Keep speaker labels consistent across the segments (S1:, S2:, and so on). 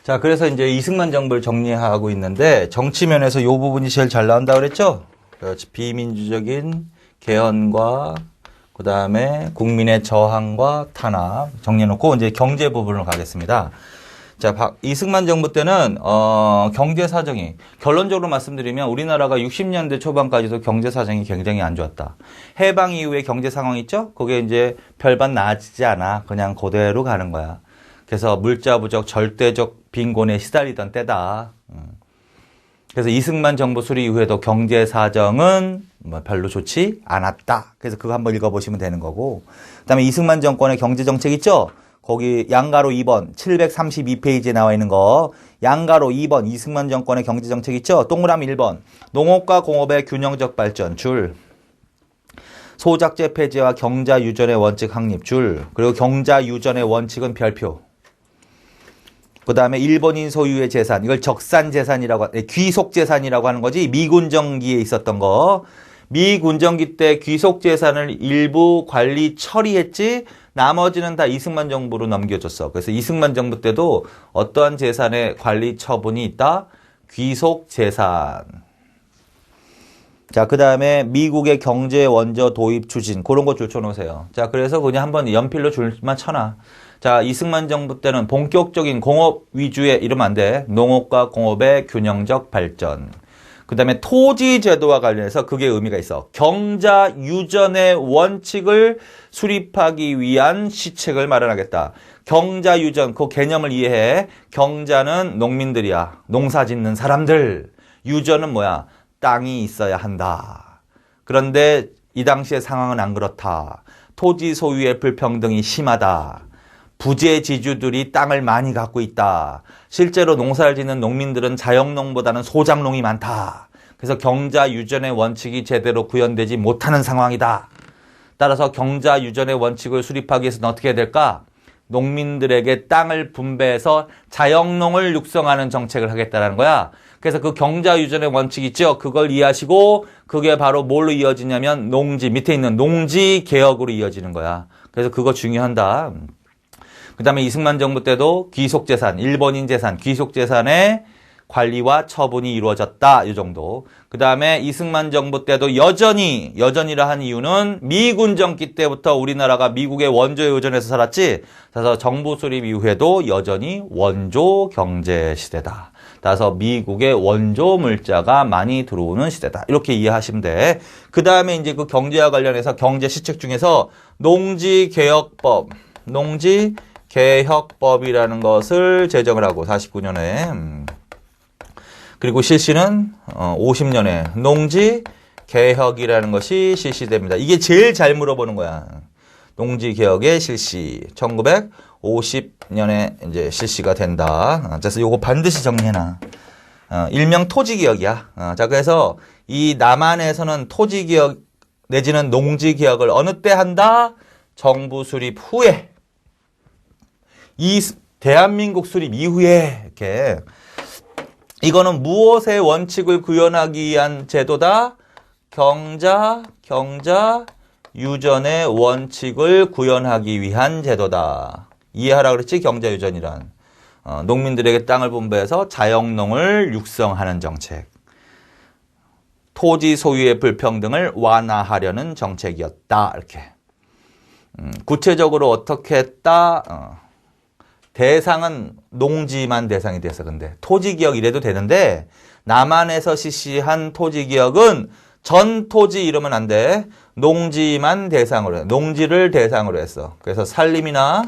S1: 자, 그래서 이제 이승만 정부를 정리하고 있는데 정치면에서 이 부분이 제일 잘 나온다 그랬죠? 그렇지. 비민주적인 개헌과 그 다음에 국민의 저항과 탄압 정리해놓고 이제 경제 부분으로 가겠습니다. 자, 이승만 정부 때는 경제 사정이 결론적으로 말씀드리면 우리나라가 60년대 초반까지도 경제 사정이 굉장히 안 좋았다. 해방 이후에 경제 상황 있죠? 그게 이제 별반 나아지지 않아. 그냥 그대로 가는 거야. 그래서 물자 부족, 절대적 빈곤에 시달리던 때다. 그래서 이승만 정부 수립 이후에도 경제 사정은 뭐 별로 좋지 않았다. 그래서 그거 한번 읽어보시면 되는 거고. 그다음에 이승만 정권의 경제 정책 있죠? 거기 양가로 2번 732페이지에 나와 있는 거 양가로 2번 이승만 정권의 경제 정책 있죠? 동그라미 1번 농업과 공업의 균형적 발전 줄 소작제 폐지와 경자 유전의 원칙 확립 줄 그리고 경자 유전의 원칙은 별표 그 다음에 일본인 소유의 재산 이걸 적산재산이라고 귀속재산이라고 하는 거지 미군정기에 있었던 거 미군정기 때 귀속재산을 일부 관리 처리했지 나머지는 다 이승만 정부로 넘겨줬어. 그래서 이승만 정부 때도 어떠한 재산의 관리 처분이 있다? 귀속재산. 자, 그 다음에 미국의 경제 원조 도입 추진 그런 거 줄쳐놓으세요. 자, 그래서 그냥 한번 연필로 줄만 쳐놔. 자, 이승만 정부 때는 본격적인 공업 위주의 이러면 안 돼. 농업과 공업의 균형적 발전. 그 다음에 토지 제도와 관련해서 그게 의미가 있어. 경자 유전의 원칙을 수립하기 위한 시책을 마련하겠다. 경자 유전, 그 개념을 이해해. 경자는 농민들이야. 농사 짓는 사람들. 유전은 뭐야? 땅이 있어야 한다. 그런데 이 당시의 상황은 안 그렇다. 토지 소유의 불평등이 심하다. 부재지주들이 땅을 많이 갖고 있다. 실제로 농사를 짓는 농민들은 자영농보다는 소작농이 많다. 그래서 경자 유전의 원칙이 제대로 구현되지 못하는 상황이다. 따라서 경자 유전의 원칙을 수립하기 위해서는 어떻게 해야 될까? 농민들에게 땅을 분배해서 자영농을 육성하는 정책을 하겠다는 거야. 그래서 그 경자 유전의 원칙 있죠? 그걸 이해하시고 그게 바로 뭘로 이어지냐면 농지, 밑에 있는 농지 개혁으로 이어지는 거야. 그래서 그거 중요한다. 그 다음에 이승만 정부 때도 귀속재산, 일본인 재산, 귀속재산의 관리와 처분이 이루어졌다. 이 정도. 그 다음에 이승만 정부 때도 여전히라 한 이유는 미군정기 때부터 우리나라가 미국의 원조에 의존해서 살았지. 그래서 정부 수립 이후에도 여전히 원조 경제 시대다. 따라서 미국의 원조 물자가 많이 들어오는 시대다. 이렇게 이해하시면 돼. 그 다음에 이제 그 경제와 관련해서 경제 시책 중에서 농지개혁법, 개혁법이라는 것을 제정을 하고 49년에 그리고 실시는 50년에 농지개혁이라는 것이 실시됩니다. 이게 제일 잘 물어보는 거야. 농지개혁의 실시 1950년에 이제 실시가 된다. 그래서 요거 반드시 정리해놔. 일명 토지개혁이야. 자, 그래서 이 남한에서는 토지개혁 내지는 농지개혁을 어느 때 한다? 정부 수립 후에. 이 대한민국 수립 이후에 이렇게 이거는 무엇의 원칙을 구현하기 위한 제도다? 경자 유전의 원칙을 구현하기 위한 제도다. 이해하라 그랬지? 경자 유전이란 농민들에게 땅을 분배해서 자영농을 육성하는 정책. 토지 소유의 불평등을 완화하려는 정책이었다. 이렇게 구체적으로 어떻게 했다? 대상은 농지만 대상이 돼서 근데 토지개혁 이래도 되는데 남한에서 실시한 토지개혁은 전 토지 이러면 안 돼. 농지만 대상으로 해. 농지를 대상으로 했어. 그래서 산림이나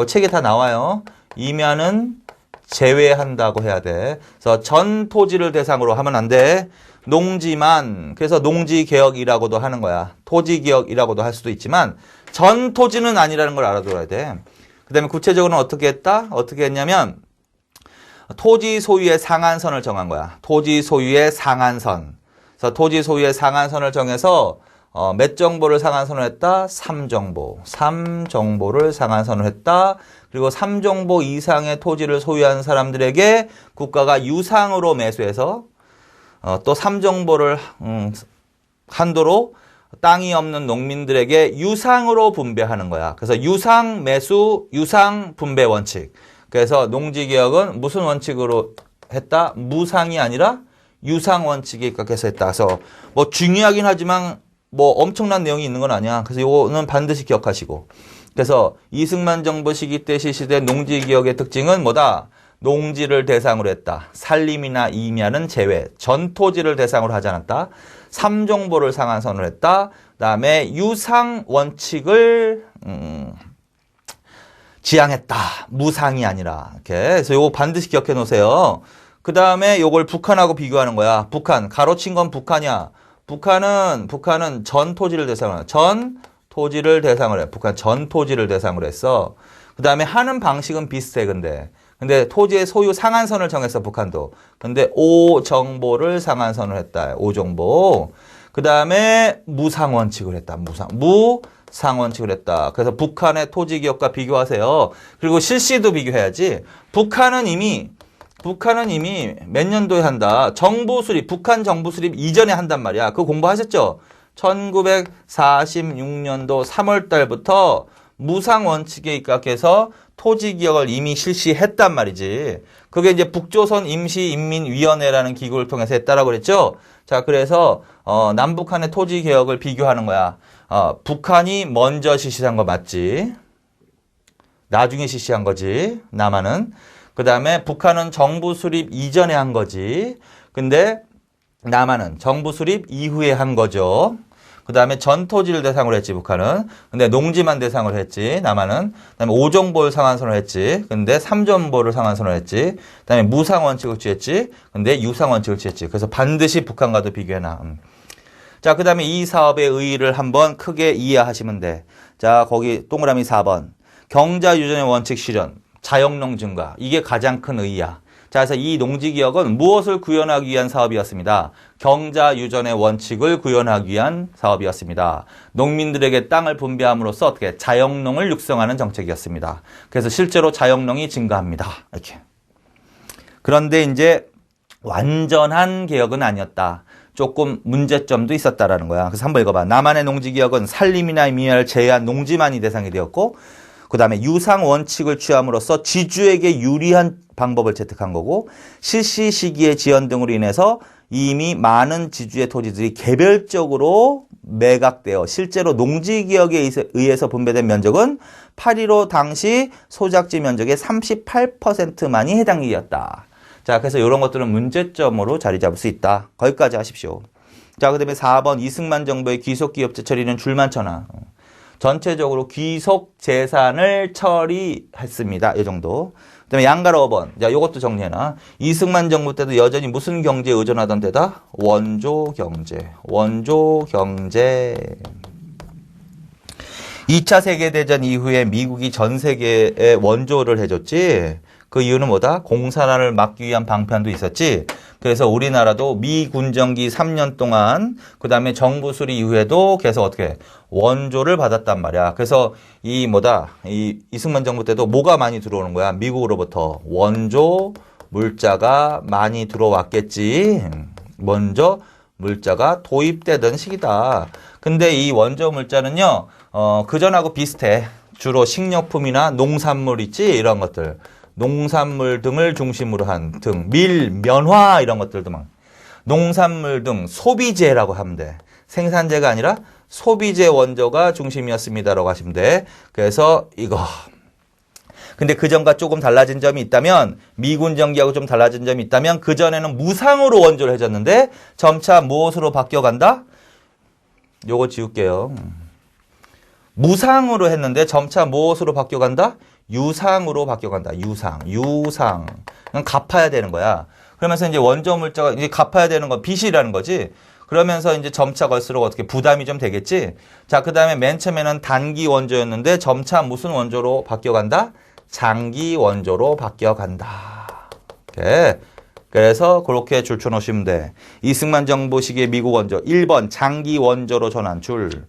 S1: 책에 다 나와요. 이면은 제외한다고 해야 돼. 그래서 전 토지를 대상으로 하면 안 돼. 농지만 그래서 농지개혁이라고도 하는 거야. 토지개혁이라고도 할 수도 있지만 전 토지는 아니라는 걸 알아둬야 돼. 그 다음에 구체적으로는 어떻게 했다? 어떻게 했냐면 토지 소유의 상한선을 정한 거야. 토지 소유의 상한선. 그래서 토지 소유의 상한선을 정해서 몇 정보를 상한선을 했다? 3정보. 3정보를 상한선을 했다. 그리고 3정보 이상의 토지를 소유한 사람들에게 국가가 유상으로 매수해서 또 3정보를 한도로 땅이 없는 농민들에게 유상으로 분배하는 거야. 그래서 유상 매수, 유상 분배 원칙. 그래서 농지개혁은 무슨 원칙으로 했다? 무상이 아니라 유상 원칙에 입각해서 했다. 그래서 뭐 중요하긴 하지만 뭐 엄청난 내용이 있는 건 아니야. 그래서 이거는 반드시 기억하시고. 그래서 이승만 정부 시기 때 실시된 농지개혁의 특징은 뭐다? 농지를 대상으로 했다. 산림이나 임야는 제외. 전토지를 대상으로 하지 않았다. 삼종보를 상한선을 했다. 그다음에 유상 원칙을 지향했다. 무상이 아니라. 이렇게. 그래서 요거 반드시 기억해 놓으세요. 그다음에 요걸 북한하고 비교하는 거야. 북한. 가로친 건 북한이야. 북한은 전토지를 대상으로 해. 전토지를 대상으로 해. 북한 전토지를 대상으로 했어. 그다음에 하는 방식은 비슷해. 근데 토지의 소유 상한선을 정했어. 북한도. 근데 오정보를 상한선을 했다. 오정보. 그다음에 무상원칙을 했다. 무상원칙을 했다. 그래서 북한의 토지 기업과 비교하세요. 그리고 실시도 비교해야지. 북한은 이미 몇 년도에 한다. 정부 수립, 북한 정부 수립 이전에 한단 말이야. 그거 공부하셨죠? 1946년도 3월 달부터 무상원칙에 입각해서 토지개혁을 이미 실시했단 말이지. 그게 이제 북조선 임시인민위원회라는 기구를 통해서 했다라고 그랬죠? 자, 그래서, 남북한의 토지개혁을 비교하는 거야. 북한이 먼저 실시한 거 맞지? 나중에 실시한 거지. 남한은. 그 다음에 북한은 정부 수립 이전에 한 거지. 근데 남한은 정부 수립 이후에 한 거죠. 그 다음에 전토지를 대상으로 했지, 북한은. 근데 농지만 대상으로 했지, 남한은. 그 다음에 오정보를 상한선으로 했지. 근데 삼전보를 상한선으로 했지. 그 다음에 무상원칙을 취했지. 근데 유상원칙을 취했지. 그래서 반드시 북한과도 비교해놔. 자, 그 다음에 이 사업의 의의를 한번 크게 이해하시면 돼. 자, 거기 동그라미 4번. 경자 유전의 원칙 실현. 자영농 증가. 이게 가장 큰 의의야. 자, 그래서 이 농지개혁은 무엇을 구현하기 위한 사업이었습니다. 경자 유전의 원칙을 구현하기 위한 사업이었습니다. 농민들에게 땅을 분배함으로써 어떻게 자영농을 육성하는 정책이었습니다. 그래서 실제로 자영농이 증가합니다. 이렇게. 그런데 이제 완전한 개혁은 아니었다. 조금 문제점도 있었다라는 거야. 그래서 한번 읽어봐. 남한의 농지개혁은 산림이나 임야를 제외한 농지만이 대상이 되었고, 그 다음에 유상 원칙을 취함으로써 지주에게 유리한 방법을 채택한 거고, 실시 시기의 지연 등으로 인해서 이미 많은 지주의 토지들이 개별적으로 매각되어 실제로 농지개혁에 의해서 분배된 면적은 8.15 당시 소작지 면적의 38%만이 해당이었다. 자, 그래서 이런 것들은 문제점으로 자리 잡을 수 있다. 거기까지 하십시오. 자, 그 다음에 4번 이승만 정부의 귀속기업체 처리는 줄만 쳐놔. 전체적으로 귀속 재산을 처리했습니다. 이 정도. 그 다음에 양가로 5번. 자, 요것도 정리해놔. 이승만 정부 때도 여전히 무슨 경제에 의존하던 데다? 원조 경제. 2차 세계대전 이후에 미국이 전 세계에 원조를 해줬지. 그 이유는 뭐다? 공산화를 막기 위한 방편도 있었지. 그래서 우리나라도 미군정기 3년 동안 그 다음에 정부 수립 이후에도 계속 어떻게 원조를 받았단 말이야. 그래서 이 이승만 정부 때도 뭐가 많이 들어오는 거야? 미국으로부터 원조 물자가 많이 들어왔겠지. 먼저 물자가 도입되던 시기다. 근데 이 원조 물자는요, 그전하고 비슷해. 주로 식료품이나 농산물 있지? 이런 것들. 농산물 등을 중심으로 한 밀, 면화 이런 것들도 막 농산물 등 소비재라고 하면 돼. 생산재가 아니라 소비재 원조가 중심이었습니다라고 하시면 돼. 그래서 이거. 근데 그전과 조금 달라진 점이 있다면 미군 정기하고 좀 달라진 점이 있다면 그전에는 무상으로 원조를 해줬는데 점차 무엇으로 바뀌어간다? 요거 지울게요. 무상으로 했는데 점차 무엇으로 바뀌어간다? 유상으로 바뀌어간다. 유상. 그럼 갚아야 되는 거야. 그러면서 이제 원조 물자가 이제 갚아야 되는 건 빚이라는 거지. 그러면서 이제 점차 갈수록 어떻게 부담이 좀 되겠지. 자, 그 다음에 맨 처음에는 단기 원조였는데 점차 무슨 원조로 바뀌어간다? 장기 원조로 바뀌어간다. 이렇게. 그래서 그렇게 줄쳐 놓으시면 돼. 이승만 정부 시기의 미국 원조. 1번 장기 원조로 전환 줄.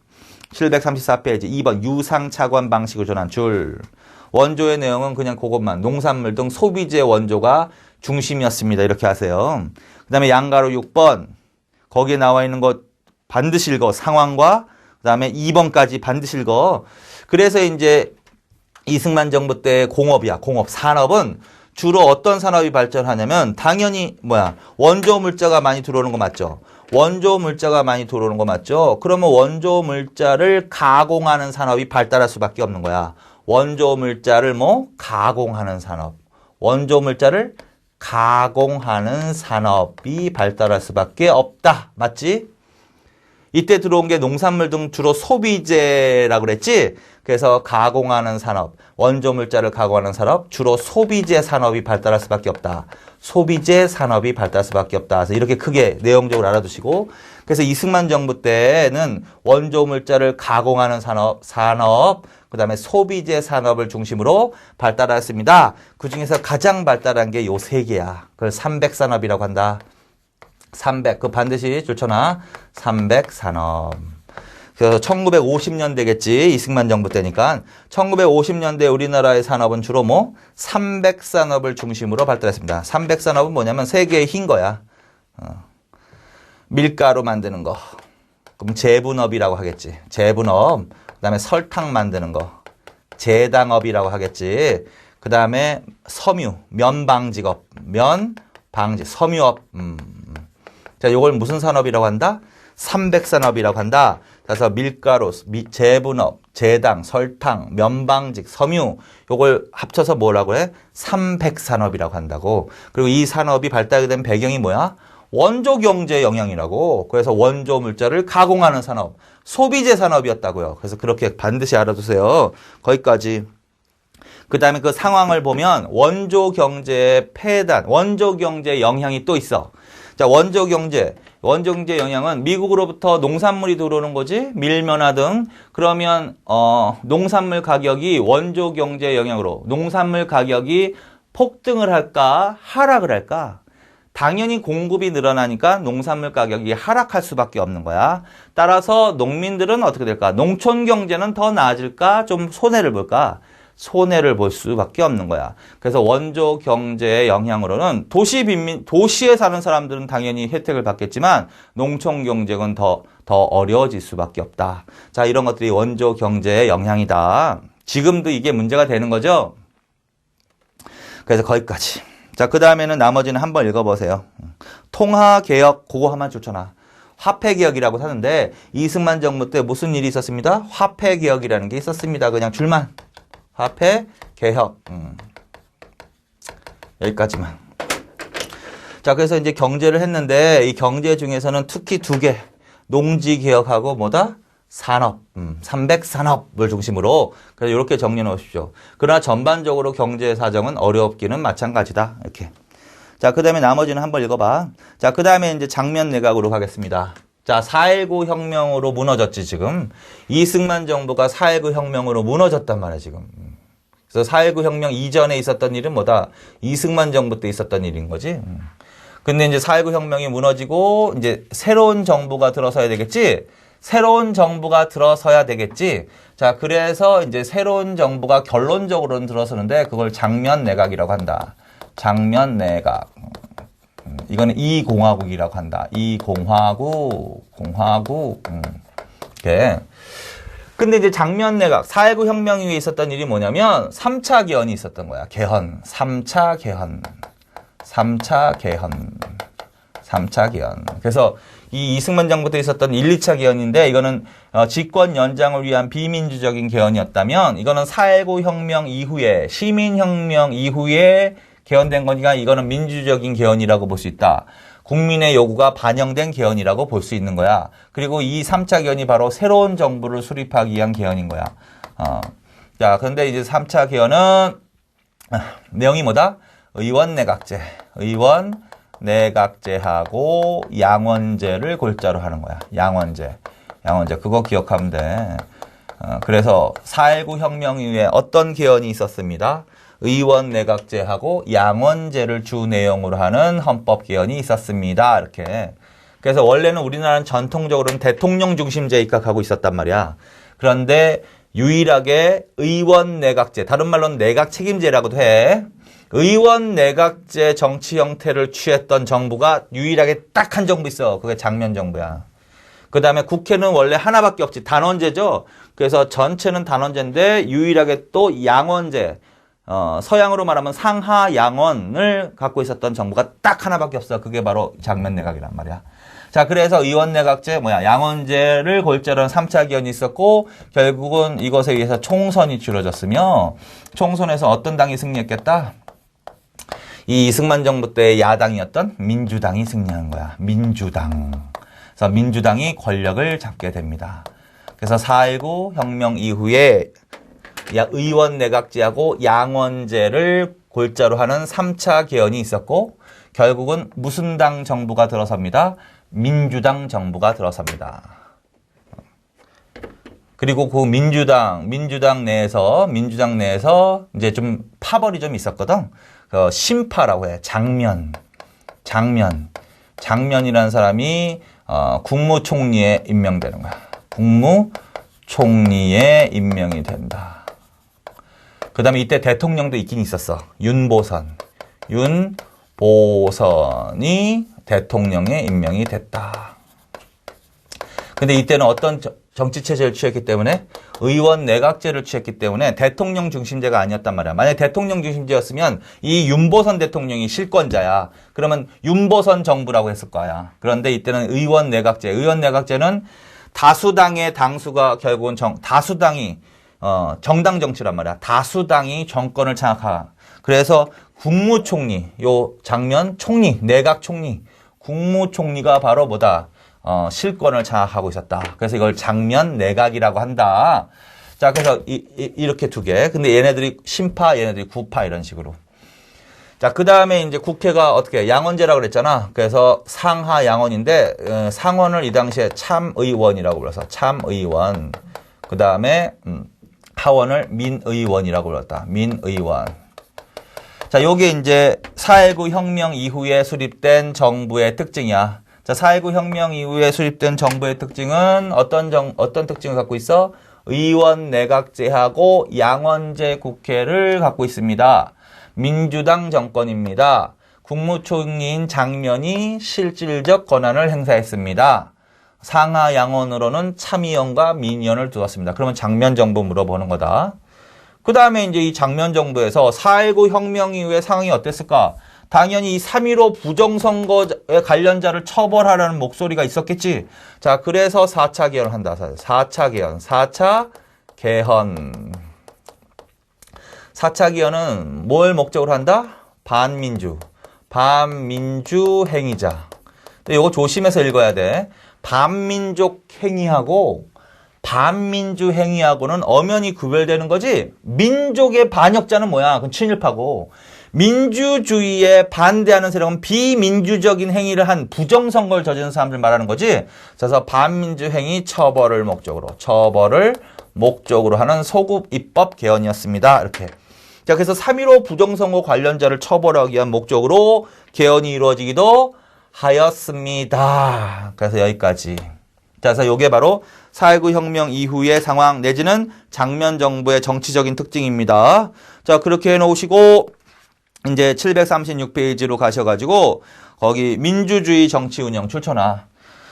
S1: 734페이지. 2번 유상 차관 방식으로 전환 줄. 원조의 내용은 그냥 그것만 농산물 등 소비재 원조가 중심이었습니다. 이렇게 하세요. 그 다음에 양가로 6번 거기에 나와 있는 것 반드시 읽어. 상황과 그 다음에 2번까지 반드시 읽어. 그래서 이제 이승만 정부 때 공업이야. 공업. 산업은 주로 어떤 산업이 발전하냐면 당연히 원조 물자가 많이 들어오는 거 맞죠? 원조 물자가 많이 들어오는 거 맞죠? 그러면 원조 물자를 가공하는 산업이 발달할 수밖에 없는 거야. 원조 물자를 가공하는 산업. 원조 물자를 가공하는 산업이 발달할 수밖에 없다. 맞지? 이때 들어온 게 농산물 등 주로 소비재라고 그랬지? 그래서 가공하는 산업, 원조 물자를 가공하는 산업, 주로 소비재 산업이 발달할 수밖에 없다. 소비재 산업이 발달할 수밖에 없다. 그래서 이렇게 크게 내용적으로 알아두시고, 그래서 이승만 정부 때는 원조 물자를 가공하는 산업, 그 다음에 소비재 산업을 중심으로 발달했습니다. 그 중에서 가장 발달한 게 요 세 개야. 그걸 300산업이라고 한다. 300, 그 반드시 줄쳐놔. 300산업. 그래서 1950년대겠지. 이승만 정부 때니까. 1950년대 우리나라의 산업은 주로 300산업을 중심으로 발달했습니다. 300산업은 뭐냐면 세계의 흰 거야. 밀가루 만드는 거. 그럼 제분업이라고 하겠지. 제분업. 그 다음에 설탕 만드는 거. 제당업이라고 하겠지. 그 다음에 섬유, 면방직업. 면방직, 섬유업. 자, 요걸 무슨 산업이라고 한다? 300산업이라고 한다. 그래서 밀가루, 제분업, 제당, 설탕, 면방직, 섬유 요걸 합쳐서 뭐라고 해? 300산업이라고 한다고. 그리고 이 산업이 발달하게 된 배경이 뭐야? 원조 경제 영향이라고. 그래서 원조 물자를 가공하는 산업, 소비재 산업이었다고요. 그래서 그렇게 반드시 알아두세요. 거기까지. 그 다음에 그 상황을 보면 원조 경제의 폐단, 원조 경제 영향이 또 있어. 자, 원조 경제 영향은 미국으로부터 농산물이 들어오는 거지. 밀면화 등. 그러면 농산물 가격이 원조 경제 영향으로 농산물 가격이 폭등을 할까, 하락을 할까? 당연히 공급이 늘어나니까 농산물 가격이 하락할 수밖에 없는 거야. 따라서 농민들은 어떻게 될까? 농촌 경제는 더 나아질까? 좀 손해를 볼까? 손해를 볼 수밖에 없는 거야. 그래서 원조 경제의 영향으로는 도시에 사는 사람들은 당연히 혜택을 받겠지만 농촌 경제는 더 어려워질 수밖에 없다. 자, 이런 것들이 원조 경제의 영향이다. 지금도 이게 문제가 되는 거죠. 그래서 거기까지. 자, 그 다음에는 나머지는 한번 읽어보세요. 통화개혁, 그거 하면 좋잖아. 화폐개혁이라고 하는데 이승만 정부 때 무슨 일이 있었습니다? 화폐개혁이라는 게 있었습니다. 그냥 줄만. 화폐개혁. 여기까지만. 자, 그래서 이제 경제를 했는데 이 경제 중에서는 특히 두 개. 농지개혁하고 뭐다? 산업. 300산업을 중심으로. 그래서 이렇게 정리해 놓으십시오. 그러나 전반적으로 경제 사정은 어렵기는 마찬가지다. 이렇게. 자, 그 다음에 나머지는 한번 읽어봐. 자, 그 다음에 이제 장면 내각으로 가겠습니다. 자, 4.19 혁명으로 무너졌지, 지금. 이승만 정부가 4.19 혁명으로 무너졌단 말이야, 지금. 그래서 4.19 혁명 이전에 있었던 일은 뭐다? 이승만 정부 때 있었던 일인 거지. 근데 이제 4.19 혁명이 무너지고, 이제 새로운 정부가 들어서야 되겠지? 새로운 정부가 들어서야 되겠지? 자, 그래서 이제 새로운 정부가 결론적으로는 들어서는데, 그걸 장면 내각이라고 한다. 장면 내각. 이거는 이공화국이라고 한다. 이공화국. 이렇게. 근데 이제 장면 내각, 4.19 혁명 이후에 있었던 일이 뭐냐면 3차 개헌이 있었던 거야. 개헌. 3차 개헌. 그래서 이 이승만 정부 때 있었던 1, 2차 개헌인데 이거는 집권 연장을 위한 비민주적인 개헌이었다면 이거는 4.19 혁명 이후에 시민혁명 이후에 개헌된 거니까 이거는 민주적인 개헌이라고 볼 수 있다. 국민의 요구가 반영된 개헌이라고 볼 수 있는 거야. 그리고 이 3차 개헌이 바로 새로운 정부를 수립하기 위한 개헌인 거야. 자, 그런데 이제 3차 개헌은 내용이 뭐다? 의원 내각제하고 양원제를 골자로 하는 거야. 양원제. 그거 기억하면 돼. 그래서 4.19 혁명 이후에 어떤 개헌이 있었습니다. 의원 내각제하고 양원제를 주 내용으로 하는 헌법 개헌이 있었습니다. 이렇게. 그래서 원래는 우리나라는 전통적으로는 대통령 중심제에 입각하고 있었단 말이야. 그런데 유일하게 의원 내각제, 다른 말로는 내각 책임제라고도 해. 의원 내각제 정치 형태를 취했던 정부가 유일하게 딱 한 정부 있어. 그게 장면 정부야. 그 다음에 국회는 원래 하나밖에 없지. 단원제죠. 그래서 전체는 단원제인데 유일하게 또 양원제, 서양으로 말하면 상하 양원을 갖고 있었던 정부가 딱 하나밖에 없어. 그게 바로 장면 내각이란 말이야. 자, 그래서 의원 내각제, 양원제를 골자로 한 3차 기원이 있었고, 결국은 이것에 의해서 총선이 치러졌으며, 총선에서 어떤 당이 승리했겠다? 이 이승만 정부 때 야당이었던 민주당이 승리한 거야. 민주당. 그래서 민주당이 권력을 잡게 됩니다. 그래서 4.19 혁명 이후에 의원 내각제하고 양원제를 골자로 하는 3차 개헌이 있었고, 결국은 무슨 당 정부가 들어섭니다? 민주당 정부가 들어섭니다. 그리고 그 민주당 내에서 이제 좀 파벌이 좀 있었거든. 신파라고 해. 장면이라는 사람이 국무총리에 임명되는 거야. 국무총리에 임명이 된다. 그 다음에 이때 대통령도 있긴 있었어. 윤보선이 대통령에 임명이 됐다. 근데 이때는 어떤 정치체제를 취했기 때문에 의원 내각제를 취했기 때문에 대통령 중심제가 아니었단 말이야. 만약에 대통령 중심제였으면 이 윤보선 대통령이 실권자야. 그러면 윤보선 정부라고 했을 거야. 그런데 이때는 의원 내각제. 의원 내각제는 다수당의 당수가 결국은 다수당이 정당 정치란 말이야. 다수당이 정권을 장악하. 그래서 국무총리, 요 장면 총리, 내각 총리, 국무총리가 바로 뭐다? 실권을 장악하고 있었다. 그래서 이걸 장면 내각이라고 한다. 자, 그래서 이렇게 두 개. 근데 얘네들이 신파, 얘네들이 구파 이런 식으로. 자, 그 다음에 이제 국회가 어떻게 양원제라고 그랬잖아. 그래서 상하 양원인데 상원을 이 당시에 참의원이라고 불러서 참의원. 그 다음에 하원을 민의원이라고 불렀다. 민의원. 자, 요게 이제 4.19 혁명 이후에 수립된 정부의 특징이야. 자, 4.19 혁명 이후에 수립된 정부의 특징은 어떤 특징을 갖고 있어? 의원 내각제하고 양원제 국회를 갖고 있습니다. 민주당 정권입니다. 국무총리인 장면이 실질적 권한을 행사했습니다. 상하 양원으로는 참의원과 민의원을 두었습니다. 그러면 장면 정부 물어보는 거다. 그 다음에 이제 이 장면 정부에서 4.19 혁명 이후의 상황이 어땠을까? 당연히 이 3.15 부정선거에 관련자를 처벌하라는 목소리가 있었겠지. 자, 그래서 4차 개헌을 한다. 4차 개헌. 4차 개헌은 뭘 목적으로 한다? 반민주 행위자. 근데 이거 조심해서 읽어야 돼. 반민족 행위하고 반민주 행위하고는 엄연히 구별되는 거지. 민족의 반역자는 뭐야? 그건 친일파고. 민주주의에 반대하는 세력은 비민주적인 행위를 한 부정선거를 저지른 사람들 말하는 거지. 그래서 반민주 행위 처벌을 목적으로 하는 소급 입법 개헌이었습니다. 이렇게. 자, 그래서 3.15 부정선거 관련자를 처벌하기 위한 목적으로 개헌이 이루어지기도 하였습니다. 그래서 여기까지. 자, 그래서 이게 바로 4.19 혁명 이후의 상황 내지는 장면 정부의 정치적인 특징입니다. 자, 그렇게 해놓으시고 이제 736페이지로 가셔가지고 거기 민주주의 정치 운영 출처나.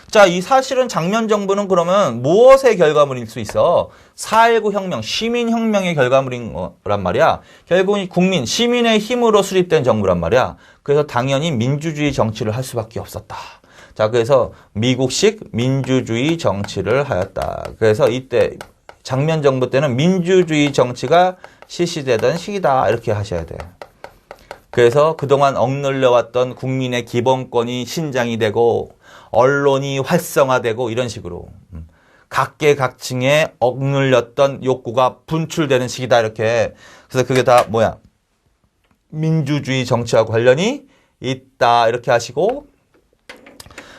S1: 자, 이 사실은 장면 정부는 그러면 무엇의 결과물일 수 있어? 4.19 혁명, 시민혁명의 결과물인 거란 말이야. 결국은 국민, 시민의 힘으로 수립된 정부란 말이야. 그래서 당연히 민주주의 정치를 할 수밖에 없었다. 자, 그래서 미국식 민주주의 정치를 하였다. 그래서 이때 장면 정부 때는 민주주의 정치가 실시되던 시기다. 이렇게 하셔야 돼. 그래서 그동안 억눌려왔던 국민의 기본권이 신장이 되고 언론이 활성화되고 이런 식으로 각계각층에 억눌렸던 욕구가 분출되는 시기다. 이렇게. 그래서 그게 다 뭐야? 민주주의 정치와 관련이 있다. 이렇게 하시고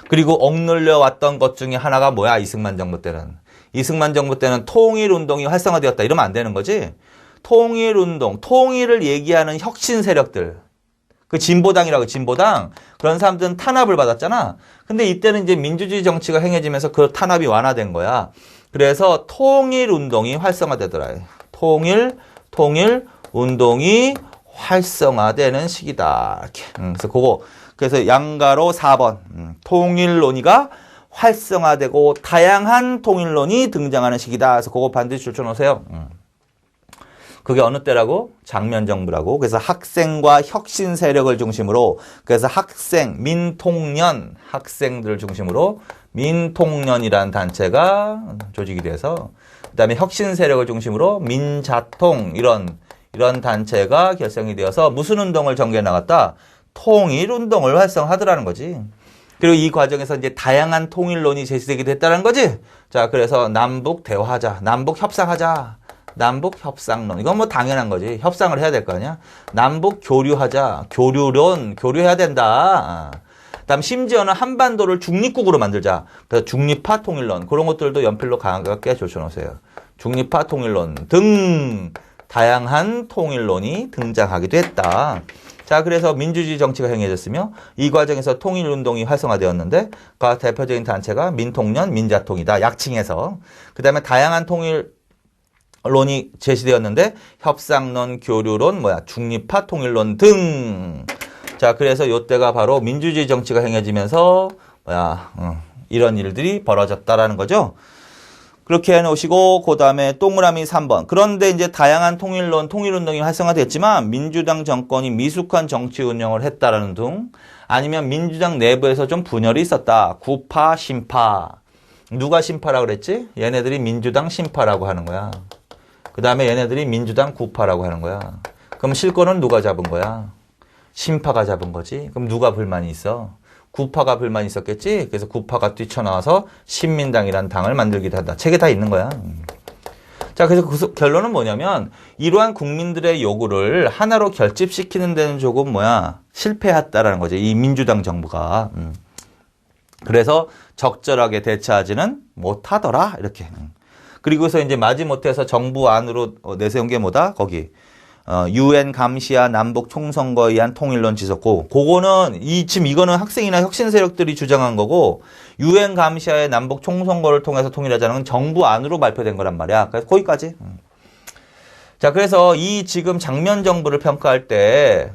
S1: 그리고 억눌려왔던 것 중에 하나가 뭐야? 이승만 정부 때는 통일운동이 활성화되었다. 이러면 안 되는 거지. 통일운동, 통일을 얘기하는 혁신 세력들. 그 진보당이라고 진보당. 그런 사람들은 탄압을 받았잖아. 근데 이때는 이제 민주주의 정치가 행해지면서 그 탄압이 완화된 거야. 그래서 통일운동이 활성화되더라. 통일운동이 활성화되는 시기다. 이렇게. 그래서 양가로 4번. 통일 논의가 활성화되고 다양한 통일론이 등장하는 시기다. 그래서 그거 반드시 줄쳐놓으세요. 그게 어느 때라고? 장면정부라고. 그래서 학생과 혁신 세력을 중심으로, 그래서 학생, 민통년, 학생들을 중심으로 민통년이라는 단체가 조직이 돼서, 그 다음에 혁신 세력을 중심으로 민자통, 이런 단체가 결성이 되어서 무슨 운동을 전개해 나갔다? 통일 운동을 활성화하더라는 거지. 그리고 이 과정에서 이제 다양한 통일론이 제시되게 됐다는 거지. 자, 그래서 남북 대화하자, 남북 협상하자. 남북 협상론. 이건 뭐 당연한 거지. 협상을 해야 될 거 아니야. 남북 교류하자. 교류론. 교류해야 된다. 그다음 심지어는 한반도를 중립국으로 만들자. 그래서 중립화 통일론. 그런 것들도 연필로 가깝게 조쳐놓으세요. 중립화 통일론 등 다양한 통일론이 등장하기도 했다. 자, 그래서 민주주의 정치가 행해졌으며 이 과정에서 통일운동이 활성화되었는데 그 대표적인 단체가 민통년, 민자통이다. 약칭해서. 그 다음에 다양한 통일론이 제시되었는데 협상론, 교류론, 중립화 통일론 등. 자, 그래서 이때가 바로 민주주의 정치가 행해지면서 이런 일들이 벌어졌다라는 거죠. 그렇게 해놓으시고 그 다음에 동그라미 3번. 그런데 이제 다양한 통일론, 통일운동이 활성화됐지만 민주당 정권이 미숙한 정치 운영을 했다라는 등 아니면 민주당 내부에서 좀 분열이 있었다. 구파, 신파. 누가 신파라고 그랬지? 얘네들이 민주당 신파라고 하는 거야. 그 다음에 얘네들이 민주당 구파라고 하는 거야. 그럼 실권은 누가 잡은 거야? 신파가 잡은 거지. 그럼 누가 불만이 있어? 구파가 불만이 있었겠지. 그래서 구파가 뛰쳐나와서 신민당이라는 당을 만들기도 한다. 책에 다 있는 거야. 자, 그래서 그 결론은 뭐냐면 이러한 국민들의 요구를 하나로 결집시키는 데는 조금 실패했다라는 거지. 이 민주당 정부가. 그래서 적절하게 대처하지는 못하더라. 이렇게. 그리고서 이제 마지못해서 정부 안으로 내세운 게 뭐다? 거기. UN 감시와 남북 총선거에 의한 통일론 지속고, 그거는 지금 이거는 학생이나 혁신 세력들이 주장한 거고, UN 감시와의 남북 총선거를 통해서 통일하자는 건 정부 안으로 발표된 거란 말이야. 그래서 거기까지. 자, 그래서 이 지금 장면 정부를 평가할 때,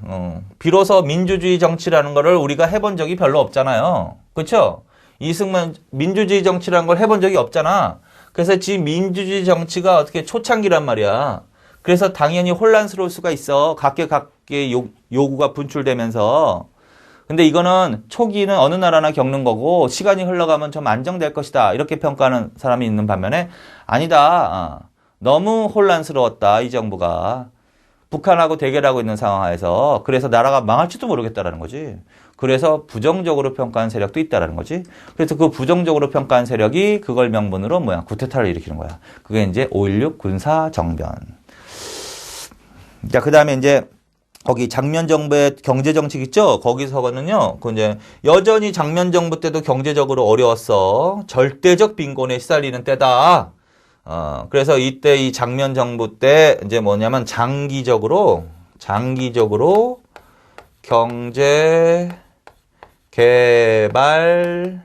S1: 비로소 민주주의 정치라는 거를 우리가 해본 적이 별로 없잖아요. 그렇죠? 이승만 민주주의 정치라는 걸 해본 적이 없잖아. 그래서 지금 민주주의 정치가 어떻게 초창기란 말이야. 그래서 당연히 혼란스러울 수가 있어. 각계 요구가 분출되면서. 근데 이거는 초기는 어느 나라나 겪는 거고 시간이 흘러가면 좀 안정될 것이다. 이렇게 평가하는 사람이 있는 반면에 아니다. 너무 혼란스러웠다. 이 정부가. 북한하고 대결하고 있는 상황에서 그래서 나라가 망할지도 모르겠다라는 거지. 그래서 부정적으로 평가한 세력도 있다라는 거지. 그래서 그 부정적으로 평가한 세력이 그걸 명분으로 쿠데타를 일으키는 거야. 그게 이제 5.16 군사정변. 자, 그 다음에 이제, 거기 장면정부의 경제정책 있죠? 거기서는요, 이제, 여전히 장면정부 때도 경제적으로 어려웠어. 절대적 빈곤에 시달리는 때다. 그래서 이때 이 장면정부 때 이제 뭐냐면 장기적으로 경제 개발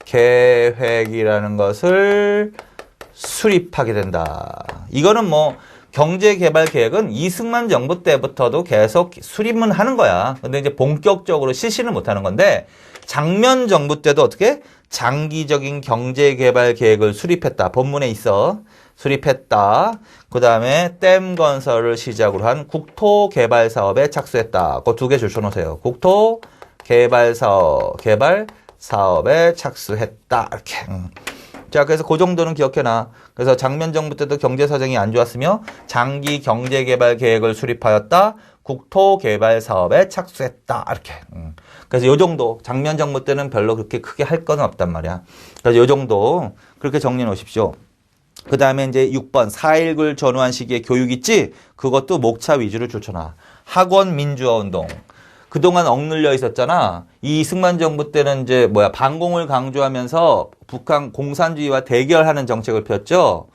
S1: 계획이라는 것을 수립하게 된다. 이거는 경제개발 계획은 이승만 정부 때부터도 계속 수립은 하는 거야. 근데 이제 본격적으로 실시는 못 하는 건데, 장면 정부 때도 어떻게? 장기적인 경제개발 계획을 수립했다. 본문에 있어. 수립했다. 그 다음에 댐 건설을 시작으로 한 국토개발 사업에 착수했다. 그 두 개 줄쳐놓으세요. 국토개발 사업에 착수했다. 이렇게. 자, 그래서 그 정도는 기억해놔. 그래서 장면 정부 때도 경제 사정이 안 좋았으며 장기 경제 개발 계획을 수립하였다. 국토 개발 사업에 착수했다. 이렇게. 그래서 요 정도 장면 정부 때는 별로 그렇게 크게 할 건 없단 말이야. 그래서 요 정도 그렇게 정리해 놓으십시오. 그 다음에 이제 6번 4.19를 전후한 시기의 교육 있지? 그것도 목차 위주로 줄쳐놔. 학원 민주화 운동. 그동안 억눌려 있었잖아. 이 이승만 정부 때는 이제 반공을 강조하면서 북한 공산주의와 대결하는 정책을 폈죠.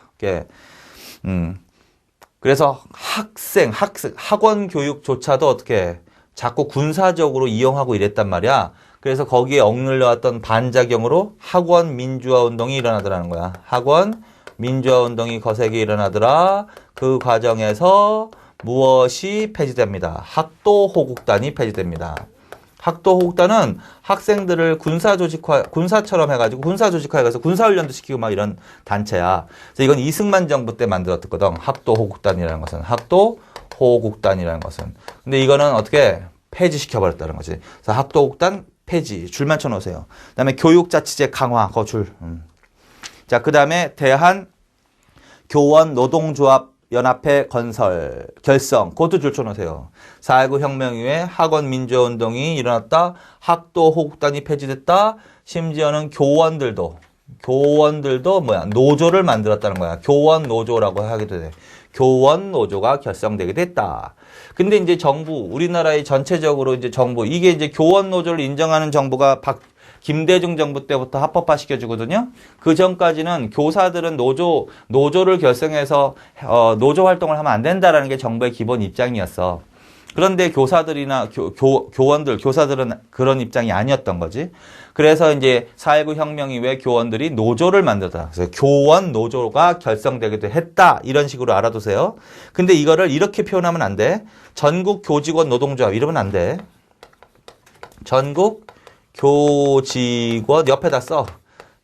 S1: 그래서 학원 교육조차도 어떻게 자꾸 군사적으로 이용하고 이랬단 말이야. 그래서 거기에 억눌려왔던 반작용으로 학원 민주화 운동이 일어나더라는 거야. 학원 민주화 운동이 거세게 일어나더라. 그 과정에서 무엇이 폐지됩니다. 학도 호국단이 폐지됩니다. 학도호국단은 학생들을 군사처럼 해가지고 군사조직화해서 군사훈련도 시키고 막 이런 단체야. 그래서 이건 이승만 정부 때 만들었거든. 학도호국단이라는 것은. 학도호국단이라는 것은. 근데 이거는 어떻게 폐지시켜버렸다는 거지. 그래서 학도호국단 폐지. 줄만 쳐놓으세요. 그 다음에 교육자치제 강화. 그 줄. 자, 그 다음에 대한교원노동조합 연합회 결성. 그것도 줄 쳐놓으세요. 4.19 혁명 이후에 학원 민주화운동이 일어났다. 학도호국단이 폐지됐다. 심지어는 교원들도 노조를 만들었다는 거야. 교원노조라고 하기도 돼. 교원노조가 결성되게 됐다. 근데 이제 정부, 우리나라의 전체적으로 이제 정부, 이게 이제 교원노조를 인정하는 정부가 김대중 정부 때부터 합법화 시켜주거든요. 그 전까지는 교사들은 노조를 결성해서, 노조 활동을 하면 안 된다라는 게 정부의 기본 입장이었어. 그런데 교사들이나 교사들은 그런 입장이 아니었던 거지. 그래서 이제 4.19 혁명 이후에 교원들이 노조를 만들었다. 그래서 교원 노조가 결성되기도 했다. 이런 식으로 알아두세요. 근데 이거를 이렇게 표현하면 안 돼. 전국 교직원 노동조합 이러면 안 돼. 전국 교직원 옆에다 써.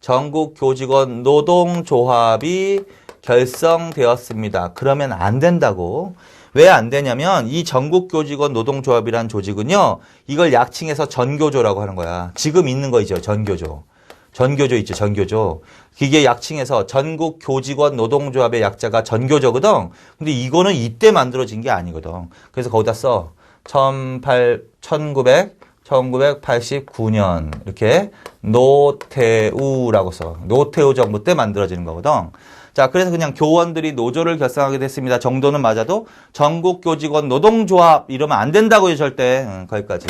S1: 전국 교직원 노동조합이 결성되었습니다. 그러면 안 된다고. 왜 안 되냐면 이 전국교직원 노동조합이라는 조직은요. 이걸 약칭해서 전교조라고 하는 거야. 지금 있는 거 있죠. 전교조. 전교조 있죠. 전교조. 이게 약칭해서 전국교직원 노동조합의 약자가 전교조거든. 근데 이거는 이때 만들어진 게 아니거든. 그래서 거기다 써. 1989년 이렇게 노태우라고 써. 노태우 정부 때 만들어지는 거거든. 자, 그래서 그냥 교원들이 노조를 결성하게 됐습니다. 정도는 맞아도 전국교직원 노동조합 이러면 안 된다고요, 절대. 거기까지.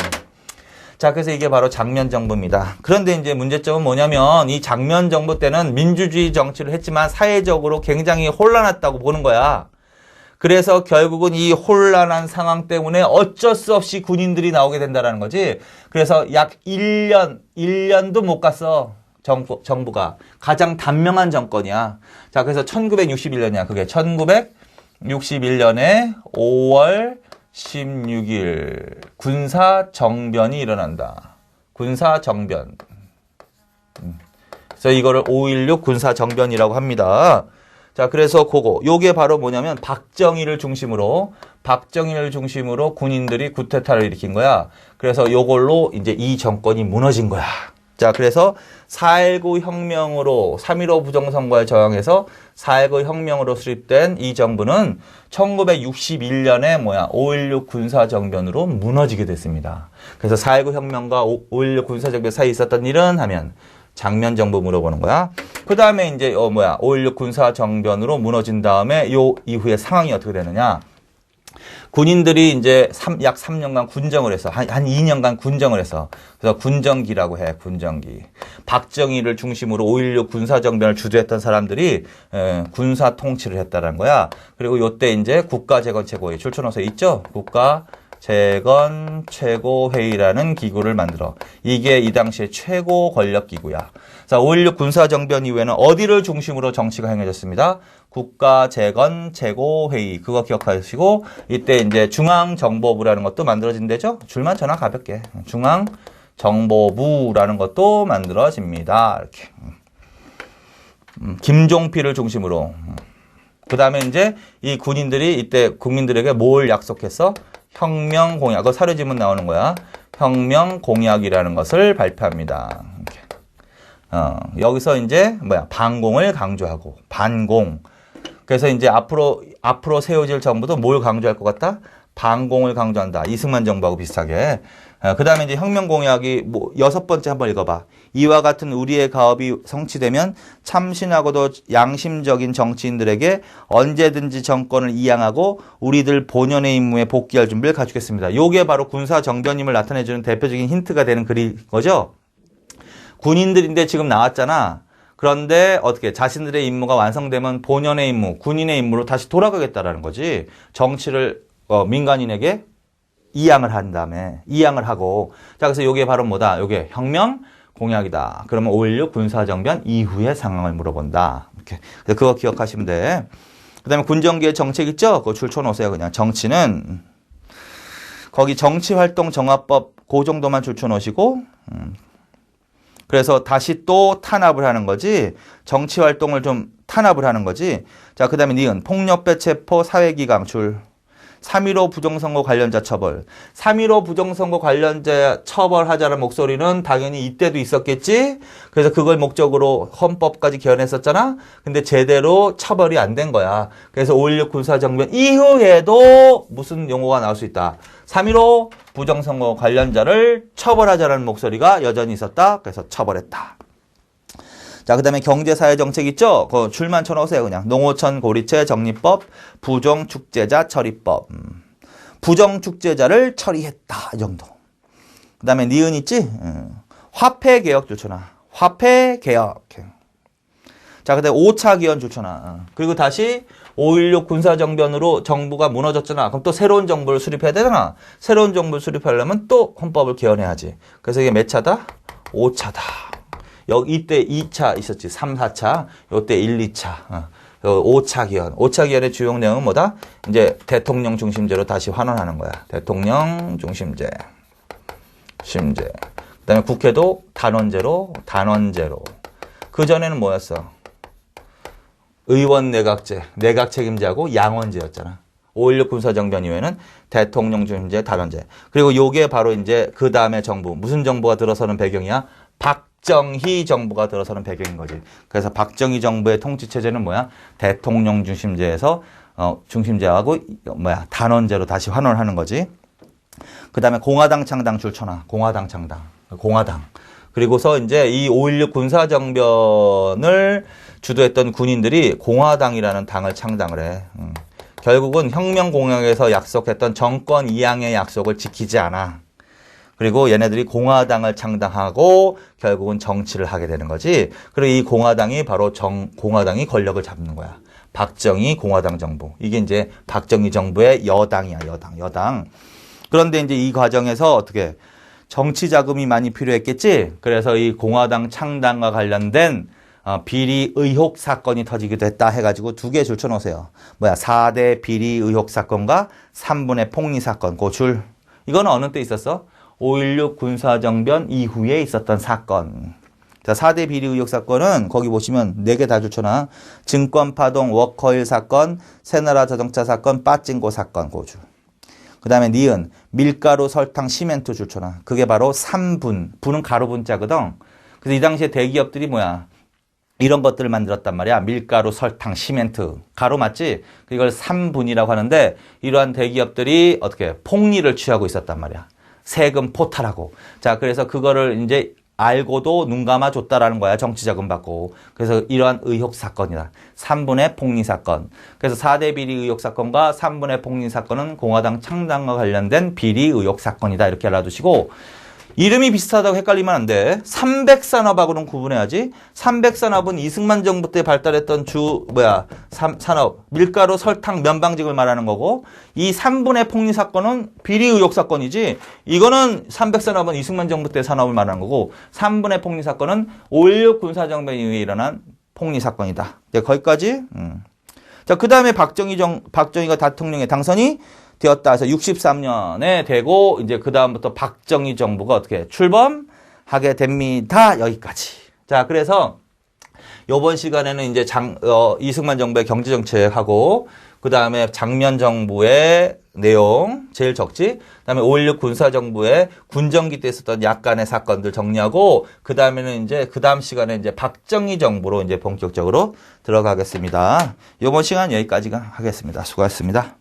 S1: 자, 그래서 이게 바로 장면 정부입니다. 그런데 이제 문제점은 뭐냐면 이 장면 정부 때는 민주주의 정치를 했지만 사회적으로 굉장히 혼란했다고 보는 거야. 그래서 결국은 이 혼란한 상황 때문에 어쩔 수 없이 군인들이 나오게 된다는 거지. 그래서 약 1년도 못 갔어. 정부가. 가장 단명한 정권이야. 자, 그래서 1961년이야. 그게 1961년에 5월 16일 군사정변이 일어난다. 군사정변. 그래서 이거를 5.16 군사정변이라고 합니다. 자, 그래서 요게 바로 뭐냐면 박정희를 중심으로 군인들이 쿠데타를 일으킨 거야. 그래서 요걸로 이제 이 정권이 무너진 거야. 자, 그래서 4.19 혁명으로 3.15 부정선거에 저항해서 4.19 혁명으로 수립된 이 정부는 1961년에 5.16 군사정변으로 무너지게 됐습니다. 그래서 4.19 혁명과 5.16 군사정변 사이에 있었던 일은 하면 장면 정부 물어보는 거야. 그 다음에 이제 5.16 군사정변으로 무너진 다음에 요 이후에 상황이 어떻게 되느냐. 군인들이 이제 약 3년간 군정을 해서 한 2년간 군정을 해서 그래서 군정기라고 해. 군정기. 박정희를 중심으로 5.16 군사정변을 주도했던 사람들이 군사 통치를 했다는 거야. 그리고 요때 이제 국가재건 최고회의 출처노서에 있죠. 국가재건 최고회의라는 기구를 만들어. 이게 이 당시에 최고 권력 기구야. 자, 5.16 군사정변 이후에는 어디를 중심으로 정치가 행해졌습니다. 국가재건 최고회의. 그거 기억하시고, 이때 이제 중앙정보부라는 것도 만들어진대죠? 줄만 쳐놔, 가볍게. 중앙정보부라는 것도 만들어집니다. 이렇게. 김종필을 중심으로. 그 다음에 이제 이 군인들이 이때 국민들에게 뭘 약속했어? 혁명 공약. 그거 사료지문 나오는 거야. 혁명 공약이라는 것을 발표합니다. 이렇게. 여기서 이제 반공을 강조하고 반공. 그래서 이제 앞으로 세워질 정부도 뭘 강조할 것 같다? 반공을 강조한다. 이승만 정부하고 비슷하게. 그 다음에 이제 혁명 공약이 6번째 한번 읽어봐. 이와 같은 우리의 가업이 성취되면 참신하고도 양심적인 정치인들에게 언제든지 정권을 이양하고 우리들 본연의 임무에 복귀할 준비를 갖추겠습니다. 요게 바로 군사정변임을 나타내주는 대표적인 힌트가 되는 글인 거죠. 군인들인데 지금 나왔잖아. 그런데 어떻게 자신들의 임무가 완성되면 본연의 임무, 군인의 임무로 다시 돌아가겠다라는 거지. 정치를 민간인에게 이양을 한 다음에 이양을 하고. 자, 그래서 요게 바로 뭐다? 요게 혁명 공약이다. 그러면 5.16 군사정변 이후의 상황을 물어본다. 이렇게. 그래서 그거 기억하시면 돼. 그다음에 군정기의 정책 있죠? 그거 줄 쳐놓으세요. 그냥 정치는 거기 정치활동 정화법 그 정도만 줄쳐 놓으시고, 그래서 다시 또 탄압을 하는 거지, 정치 활동을 좀 탄압을 하는 거지. 자, 그 다음에 니은, 폭력배 체포 사회기강 줄. 3.15 부정선거 관련자 처벌. 3.15 부정선거 관련자 처벌하자는 목소리는 당연히 이때도 있었겠지. 그래서 그걸 목적으로 헌법까지 개헌했었잖아. 근데 제대로 처벌이 안 된 거야. 그래서 5.16 군사정변 이후에도 무슨 용어가 나올 수 있다. 3.15 부정선거 관련자를 처벌하자는 목소리가 여전히 있었다. 그래서 처벌했다. 자, 그 다음에 경제사회정책 있죠? 그 줄만 쳐놓으세요, 그냥. 농어촌 고리채 정리법, 부정축제자 처리법. 부정축제자를 처리했다, 이 정도. 그 다음에 니은 있지? 화폐개혁 줄쳐놔. 화폐개혁. 자, 그 다음에 5차 기원 줄쳐놔. 그리고 다시 5.16 군사정변으로 정부가 무너졌잖아. 그럼 또 새로운 정부를 수립해야 되잖아. 새로운 정부를 수립하려면 또 헌법을 개헌해야지. 그래서 이게 몇 차다? 5차다. 이때 2차 있었지. 3, 4차. 요때 1, 2차. 5차 기원. 5차 기원의 주요 내용은 뭐다? 이제 대통령 중심제로 다시 환원하는 거야. 대통령 중심제. 심제. 그 다음에 국회도 단원제로. 그전에는 뭐였어? 의원 내각제. 내각 책임제하고 양원제였잖아. 5.16 군사정변 이후에는 대통령 중심제, 단원제. 그리고 요게 바로 이제 그 다음에 정부. 무슨 정부가 들어서는 배경이야? 박정희 정부가 들어서는 배경인 거지. 그래서 박정희 정부의 통치체제는 뭐야? 대통령 중심제에서 중심제하고 단원제로 다시 환원하는 거지. 그 다음에 공화당 창당 줄쳐놔. 공화당 창당. 공화당. 그리고서 이제 이 5.16 군사정변을 주도했던 군인들이 공화당이라는 당을 창당을 해. 결국은 혁명공약에서 약속했던 정권 이양의 약속을 지키지 않아. 그리고 얘네들이 공화당을 창당하고 결국은 정치를 하게 되는 거지. 그리고 이 공화당이 바로 공화당이 권력을 잡는 거야. 박정희 공화당 정부. 이게 이제 박정희 정부의 여당이야, 여당. 그런데 이제 이 과정에서 어떻게 정치 자금이 많이 필요했겠지. 그래서 이 공화당 창당과 관련된 비리 의혹 사건이 터지기도 했다 해가지고 두 개 줄 쳐놓으세요. 4대 비리 의혹 사건과 3분의 폭리 사건. 그 줄. 이거는 어느 때 있었어? 5.16 군사정변 이후에 있었던 사건. 자, 4대 비리 의혹 사건은 거기 보시면 4개 다 줄쳐놔. 증권파동 워커힐 사건, 새나라 자동차 사건, 빠찡고 사건. 그 줄. 그 다음에 니은, 밀가루, 설탕, 시멘트 줄쳐놔. 그게 바로 3분. 분은 가로 분자거든. 그래서 이 당시에 대기업들이 이런 것들을 만들었단 말이야. 밀가루, 설탕, 시멘트. 가루 맞지? 이걸 3분이라고 하는데 이러한 대기업들이 어떻게 폭리를 취하고 있었단 말이야. 세금 포탈하고. 자, 그래서 그거를 이제 알고도 눈 감아줬다라는 거야. 정치자금 받고. 그래서 이러한 의혹 사건이다. 3분의 폭리 사건. 그래서 4대 비리 의혹 사건과 3분의 폭리 사건은 공화당 창당과 관련된 비리 의혹 사건이다. 이렇게 알아두시고 이름이 비슷하다고 헷갈리면 안 돼. 300산업하고는 구분해야지. 300산업은 이승만 정부 때 발달했던 산업. 밀가루, 설탕, 면방직을 말하는 거고 이 3분의 폭리 사건은 비리 의혹 사건이지. 이거는 300산업은 이승만 정부 때 산업을 말하는 거고 3분의 폭리 사건은 5.16 군사정변 이후에 일어난 폭리 사건이다. 거기까지. 자, 그 다음에 박정희가 대통령에 당선이 되었다 해서 63년에 되고 이제 그 다음부터 박정희 정부가 어떻게 출범하게 됩니다. 여기까지. 자, 그래서 이번 시간에는 이제 이승만 정부의 경제정책하고 그 다음에 장면 정부의 내용 제일 적지. 그 다음에 5.16 군사정부의 군정기 때 있었던 약간의 사건들 정리하고 그 다음에는 이제 그 다음 시간에 이제 박정희 정부로 이제 본격적으로 들어가겠습니다. 이번 시간 여기까지 하겠습니다. 수고하셨습니다.